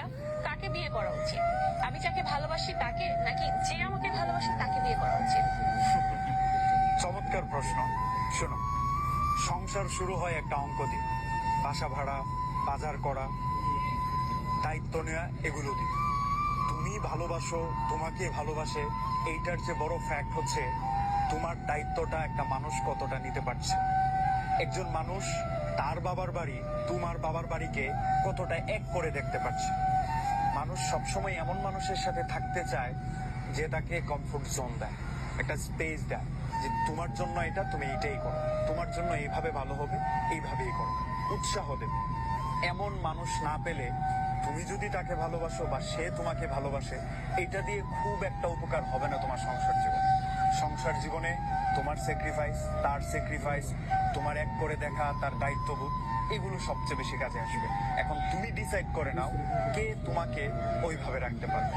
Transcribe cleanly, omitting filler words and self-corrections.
ভাইয়া, কাকে বিয়ে করা উচিত? আমি যাকে ভালোবাসি তাকে, নাকি যে আমাকে ভালোবাসে তাকে বিয়ে করা উচিত? চমৎকার প্রশ্ন। শোনো, সংসার শুরু হয় একটা অঙ্ক দিয়ে, বাসা ভাড়া, বাজার করা, দায়িত্ব নেওয়া, এগুলো দিয়ে। তুমি ভালোবাসো, তোমাকে ভালোবাসে, এইটার যে বড় ফ্যাক্ট হচ্ছে তোমার দায়িত্বটা একটা মানুষ কতটা নিতে পারছে। একজন মানুষ তার বাবার বাড়ি তোমার বাবার বাড়িকে কতটা এক করে দেখতে পারছে। মানুষ সবসময় এমন মানুষের সাথে থাকতে চায় যে তাকে কমফোর্ট জোন দেয়, একটা স্পেস দেয়, যে তোমার জন্য এটা, তুমি এইটাই করো, তোমার জন্য এইভাবে ভালো হবে, এইভাবেই করো, উৎসাহ দেবে। এমন মানুষ না পেলে তুমি যদি তাকে ভালোবাসো বা সে তোমাকে ভালোবাসে, এটা দিয়ে খুব একটা উপকার হবে না তোমার সংসার জীবনে। সংসার জীবনে তোমার স্যাক্রিফাইস, তার স্যাক্রিফাইস, তোমার এক করে দেখা, তার দায়িত্ববোধ, এগুলো সবচেয়ে বেশি কাজে আসবে। এখন তুমি ডিসাইড করে নাও কে তোমাকে ওইভাবে রাখতে পারবে।